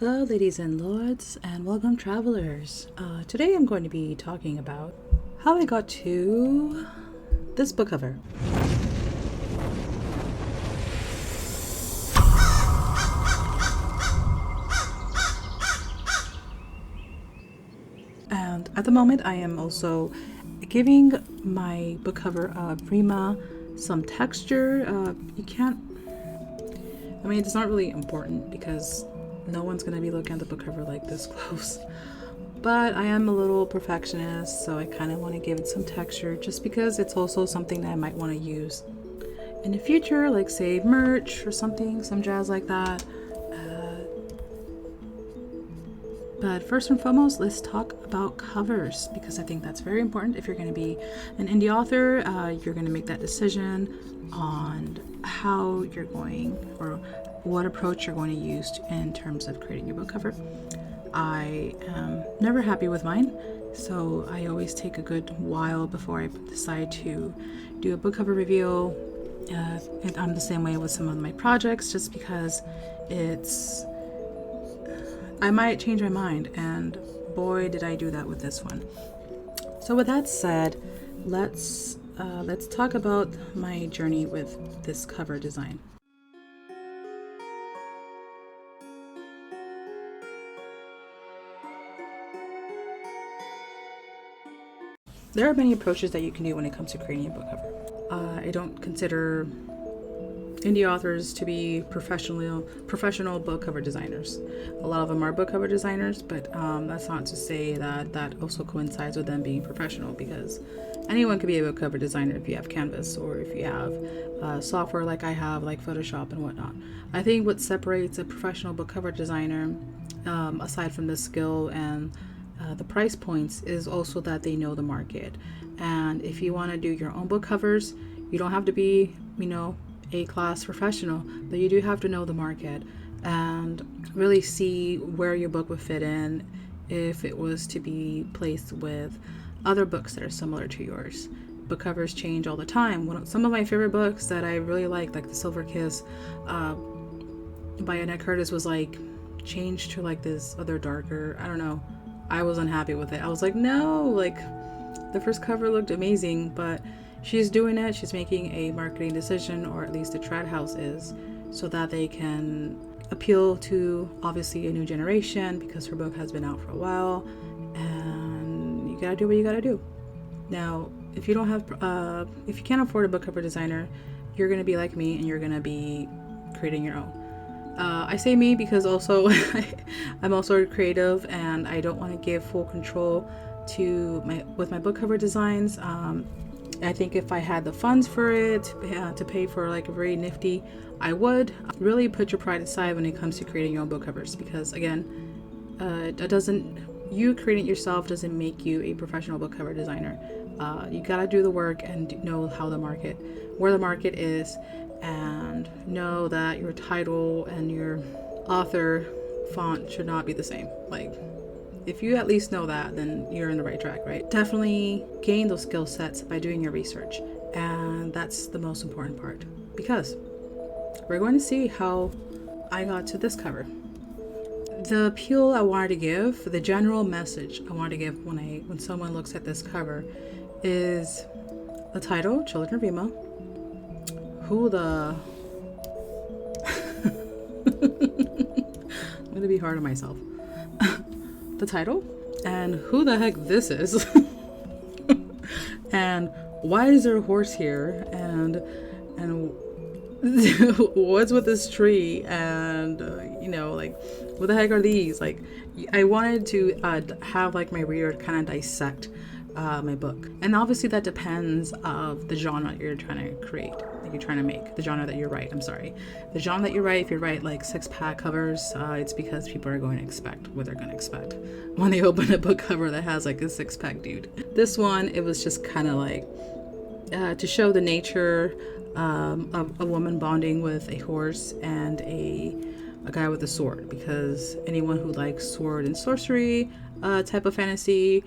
Hello, ladies and lords, and welcome, travelers. Today I'm going to be talking about how I got to this book cover. And at the moment, I am also giving my book cover Prima some texture. It's not really important because no one's going to be looking at the book cover like this close. But I am a little perfectionist, so I kind of want to give it some texture just because it's also something that I might want to use in the future, like say merch or something, some jazz like that. But first and foremost, let's talk about covers because I think that's very important. If you're going to be an indie author, you're going to make that decision on how you're going or what approach you're going to use in terms of creating your book cover. I am never happy with mine, so I always take a good while before I decide to do a book cover reveal. And I'm the same way with some of my projects just because I might change my mind, and boy did I do that with this one. So with that said, let's talk about my journey with this cover design. There are many approaches that you can do when it comes to creating a book cover. I don't consider indie authors to be professional book cover designers. A lot of them are book cover designers, but that's not to say that also coincides with them being professional, because anyone could be a book cover designer if you have Canvas or if you have software like I have, like Photoshop and whatnot. I think what separates a professional book cover designer, aside from the skill and the price points, is also that they know the market. And if you want to do your own book covers, you don't have to be, A-class professional, but you do have to know the market and really see where your book would fit in if it was to be placed with other books that are similar to yours. Book covers change all the time. Some of my favorite books that I really like The Silver Kiss by Annette Curtis, was changed to this other darker, I don't know. I was unhappy with it. I was like, no, the first cover looked amazing, but she's doing it. She's making a marketing decision, or at least the trad house is, so that they can appeal to obviously a new generation, because her book has been out for a while, and you gotta do what you gotta do. Now, if you can't afford a book cover designer, you're gonna be like me and you're gonna be creating your own. I say me because also I'm also creative, and I don't want to give full control with my book cover designs. I think if I had the funds for it to pay for a very nifty, I would. Really put your pride aside when it comes to creating your own book covers, because again, you creating it yourself doesn't make you a professional book cover designer. You gotta do the work and know where the market is, and know that your title and your author font should not be the same. If you at least know that, then you're in the right track, right? Definitely gain those skill sets by doing your research. And that's the most important part, because we're going to see how I got to this cover. The appeal I wanted to give, the general message I wanted to give when someone looks at this cover, is the title, Children of Emo. I'm going to be hard on myself. The title, and who the heck this is, and why is there a horse here, and what's with this tree, and what the heck are these? I wanted to have my reader kind of dissect my book, and obviously that depends of the genre you're trying to create, the genre that you write. The genre that you write. If you write 6-pack covers, it's because people are going to expect what they're going to expect when they open a book cover that has a 6-pack dude. This one, it was just kind of to show the nature of a woman bonding with a horse and a guy with a sword, because anyone who likes sword and sorcery type of fantasy.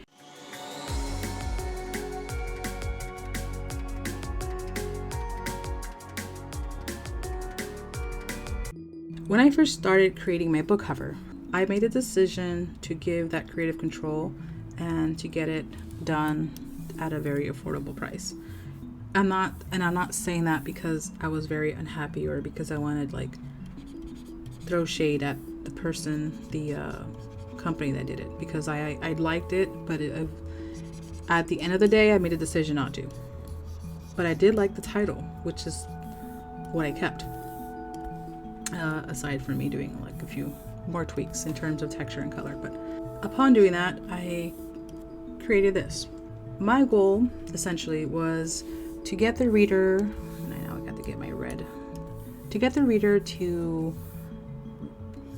When I first started creating my book cover, I made a decision to give that creative control and to get it done at a very affordable price. I'm not saying that because I was very unhappy or because I wanted like throw shade at the person, the company that did it, because I liked it, but at the end of the day, I made a decision not to. But I did like the title, which is what I kept. Aside from me doing like a few more tweaks in terms of texture and color. But upon doing that, I created this. My goal essentially was to get the reader, and I now got to get my red, to get the reader to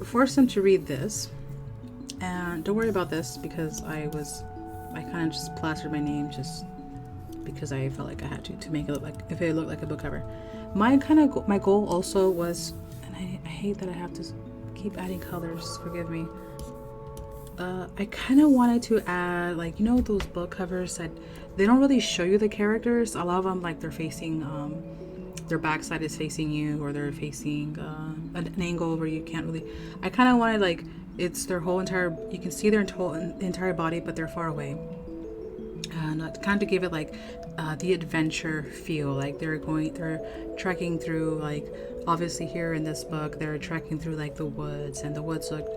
force them to read this. And don't worry about this because I kind of just plastered my name just because I felt like I had to make it look like, if it looked like a book cover. My goal also was, and I hate that I have to keep adding colors, forgive me. I kind of wanted to add, like, you know, those book covers that they don't really show you the characters. A lot of them, like, they're facing, their backside is facing you, or they're facing an angle where you can't really. I kind of wanted, like, it's their whole entire, you can see their entire body, but they're far away. And kind of to give it like the adventure feel, like they're trekking through, like, obviously here in this book they're trekking through like the woods, and the woods look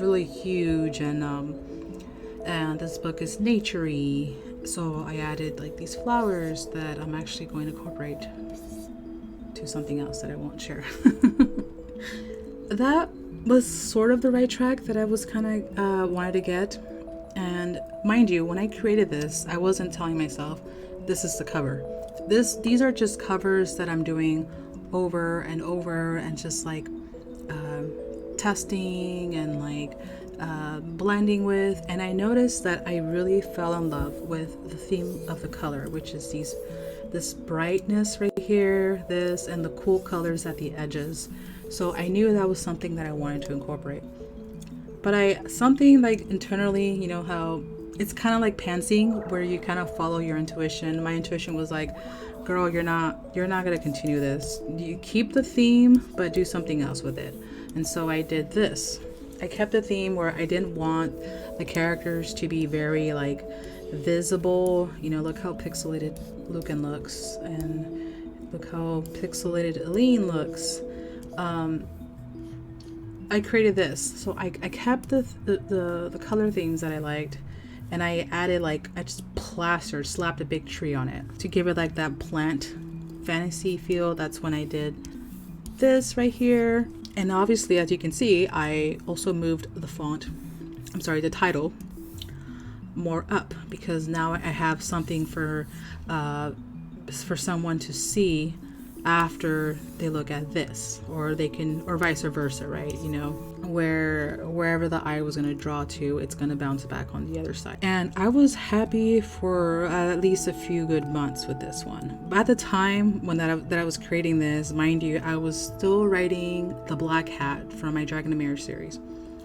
really huge, and this book is naturey, so I added like these flowers that I'm actually going to incorporate to something else that I won't share. That was sort of the right track that I was kind of wanted to get. And mind you, when I created this, I wasn't telling myself this is the cover. These are just covers that I'm doing over and over, and just like testing and like blending with. And I noticed that I really fell in love with the theme of the color, which is this brightness right here, this, and the cool colors at the edges. So I knew that was something that I wanted to incorporate. But something like internally, you know how it's kind of like pantsing, where you kind of follow your intuition. My intuition was like, girl, you're not going to continue this. You keep the theme, but do something else with it. And so I did this. I kept the theme where I didn't want the characters to be very like visible. You know, look how pixelated Lucan looks, and look how pixelated Aline looks. I created this, so I kept the color themes that I liked, and I added, like, I just slapped a big tree on it to give it like that plant fantasy feel. That's when I did this right here. And obviously, as you can see, I also moved the title more up, because now I have something for someone to see after they look at this, or vice versa, right? You know, wherever the eye was going to draw to, it's going to bounce back on the other side. And I was happy for at least a few good months with this one. At the time when that I was creating this, mind you, I was still writing the Black Hat from my Dragon and Mirror series.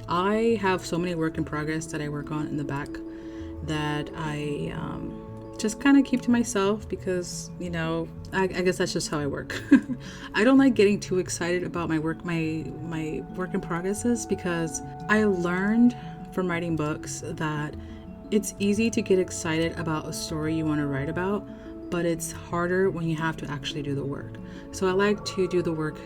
I have so many work in progress that I work on in the back that I just kind of keep to myself, because, you know, I guess that's just how I work. I don't like getting too excited about my work in progresses, because I learned from writing books that it's easy to get excited about a story you want to write about, but it's harder when you have to actually do the work. So I like to do the work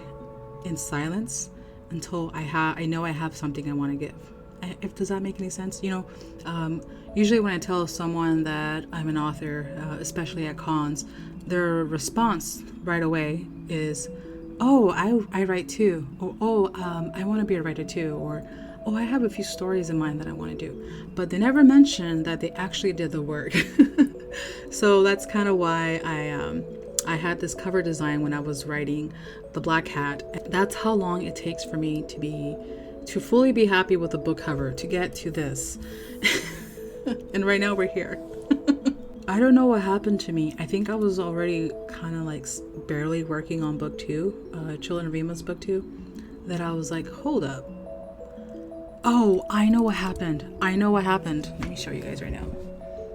in silence until I know I have something I want to give. Does that make any sense? You know, usually when I tell someone that I'm an author, especially at cons, their response right away is, oh, I write too, or I want to be a writer too, or oh, I have a few stories in mind that I want to do. But they never mention that they actually did the work. So that's kind of why I had this cover design when I was writing the Black Hat. That's how long it takes for me to fully be happy with the book cover, to get to this. And right now we're here. I don't know what happened to me. I think I was already kind of like barely working on book 2, Chill and Rima's book 2, that I was like, hold up. Oh, I know what happened. Let me show you guys right now,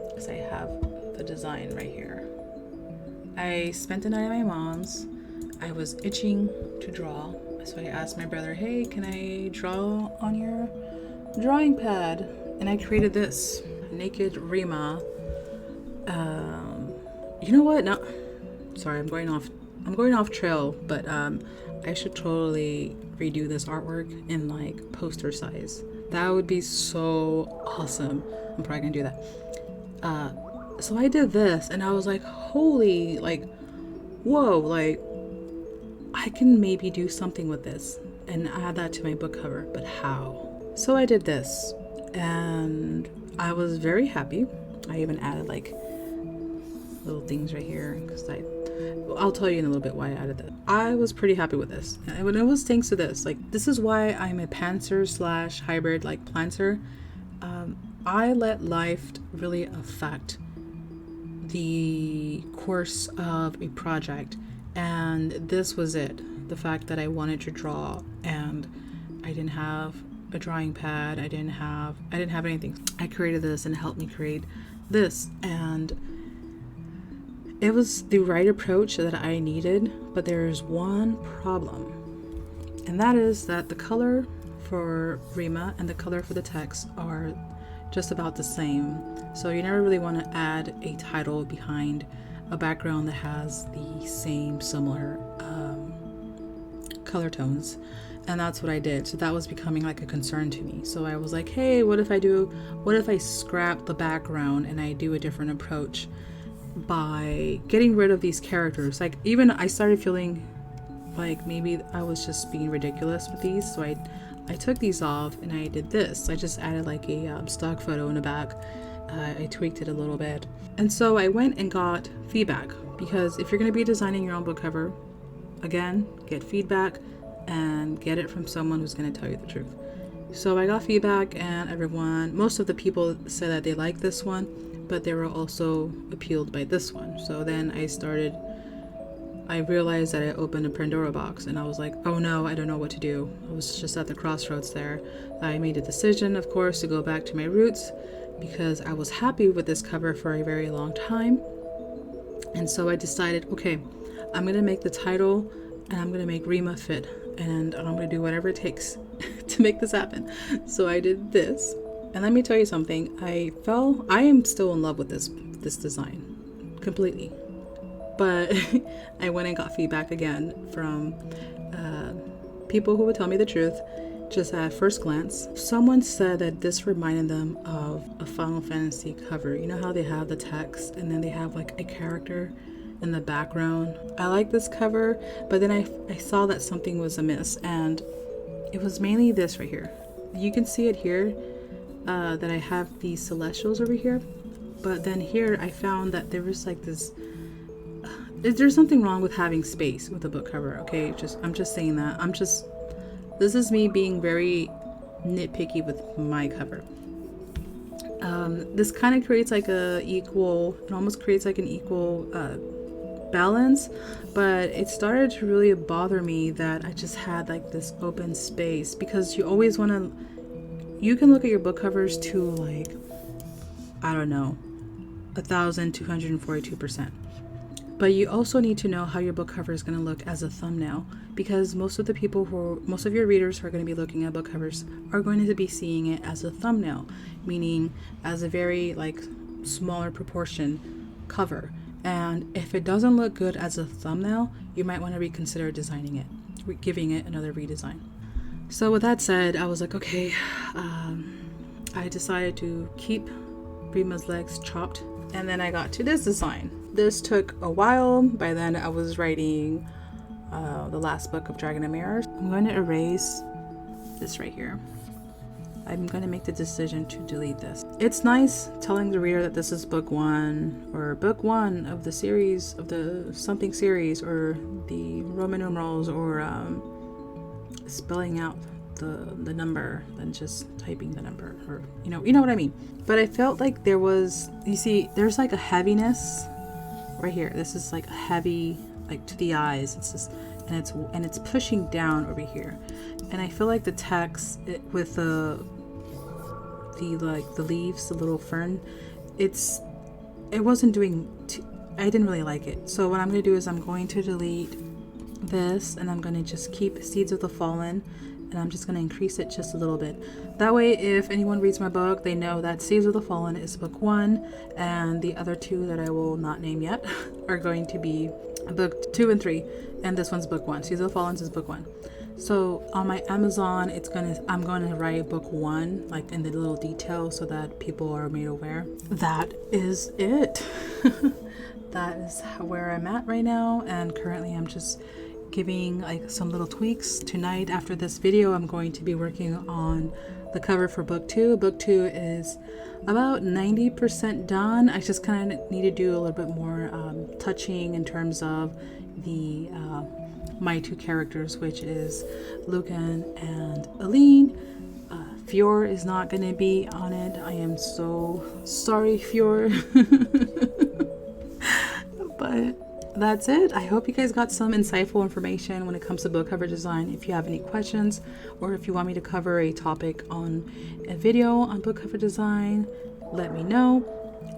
because I have the design right here. I spent the night at my mom's. I was itching to draw, so I asked my brother, hey, can I draw on your drawing pad, and I created this naked Rima. You know what? No, sorry, I'm going off trail, but I should totally redo this artwork in like poster size. That would be so awesome. I'm probably gonna do that. So I did this, and I was like, holy, like, whoa, like, I can maybe do something with this and add that to my book cover, but how? So I did this, and I was very happy. I even added like little things right here because I'll tell you in a little bit why I added that. I was pretty happy with this, and it was thanks to this. Like, this is why I'm a pantser / hybrid like planter. I let life really affect the course of a project, and this was it. The fact that I wanted to draw and I didn't have a drawing pad, I didn't have anything. I created this, and it helped me create this, and it was the right approach that I needed. But there's one problem, and that is that the color for Rima and the color for the text are just about the same. So you never really want to add a title behind a background that has the same similar color tones. And that's what I did. So that was becoming like a concern to me. So I was like, hey, what if I scrap the background and I do a different approach by getting rid of these characters? Like, even I started feeling like maybe I was just being ridiculous with these. So I took these off and I did this. I just added like a stock photo in the back. I tweaked it a little bit. And so I went and got feedback, because if you're going to be designing your own book cover, again, get feedback and get it from someone who's going to tell you the truth. So I got feedback, and most of the people said that they liked this one, but they were also appealed by this one. So then I realized that I opened a Pandora box, and I was like, oh no, I don't know what to do. I was just at the crossroads there. I made a decision, of course, to go back to my roots, because I was happy with this cover for a very long time. And so I decided, okay, I'm going to make the title, and I'm going to make Rima fit, and I'm going to do whatever it takes to make this happen. So I did this. And let me tell you something. I am still in love with this design completely. But I went and got feedback again from people who would tell me the truth just at first glance. Someone said that this reminded them of a Final Fantasy cover. You know how they have the text and then they have like a character in the background? I like this cover, but then I saw that something was amiss, and it was mainly this right here. You can see it here, that I have these celestials over here, but then here I found that there was like this there's something wrong with having space with a book cover. Okay, I'm just saying that. This is me being very nitpicky with my cover. This kind of creates like it almost creates like an equal balance, but it started to really bother me that I just had like this open space, because you always want to, you can look at your book covers to like, I don't know, 1,242%. But you also need to know how your book cover is going to look as a thumbnail, because most of your readers who are going to be looking at book covers are going to be seeing it as a thumbnail, meaning as a very like smaller proportion cover. And if it doesn't look good as a thumbnail, you might want to reconsider designing it, giving it another redesign. So with that said, I was like, okay, I decided to keep Rima's legs chopped, and then I got to this design. This took a while. By then I was writing the last book of Dragon and Mirrors. I'm going to erase this right here. I'm going to make the decision to delete this. It's nice telling the reader that this is book one, or book one of the series, of the something series, or the Roman numerals, or spelling out the number than just typing the number, or you know what I mean. But I felt like there was, you see, there's like a heaviness right here. This is like a heavy, like to the eyes. It's just, and it's pushing down over here. And I feel like the text with the leaves, the little fern, it wasn't doing. I didn't really like it. So what I'm going to do is I'm going to delete this, and I'm going to just keep Seeds of the Fallen, and I'm just going to increase it just a little bit. That way, if anyone reads my book, they know that Seeds of the Fallen is book 1, and the other 2 that I will not name yet are going to be book 2 and 3, and this one's book 1. Seeds of the Fallen is book 1. So on my Amazon, I'm going to write book 1 like in the little detail so that people are made aware. That is it. That is where I'm at right now, and currently I'm just giving like some little tweaks. Tonight after this video, I'm going to be working on the cover for book 2. Book 2 is about 90% done. I just kind of need to do a little bit more touching in terms of the my 2 characters, which is Lucan and Aline. Fior is not going to be on it. I am so sorry, Fior. But that's it. I hope you guys got some insightful information when it comes to book cover design. If you have any questions, or if you want me to cover a topic on a video on book cover design, let me know.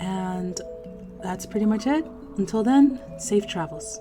And that's pretty much it. Until then, safe travels.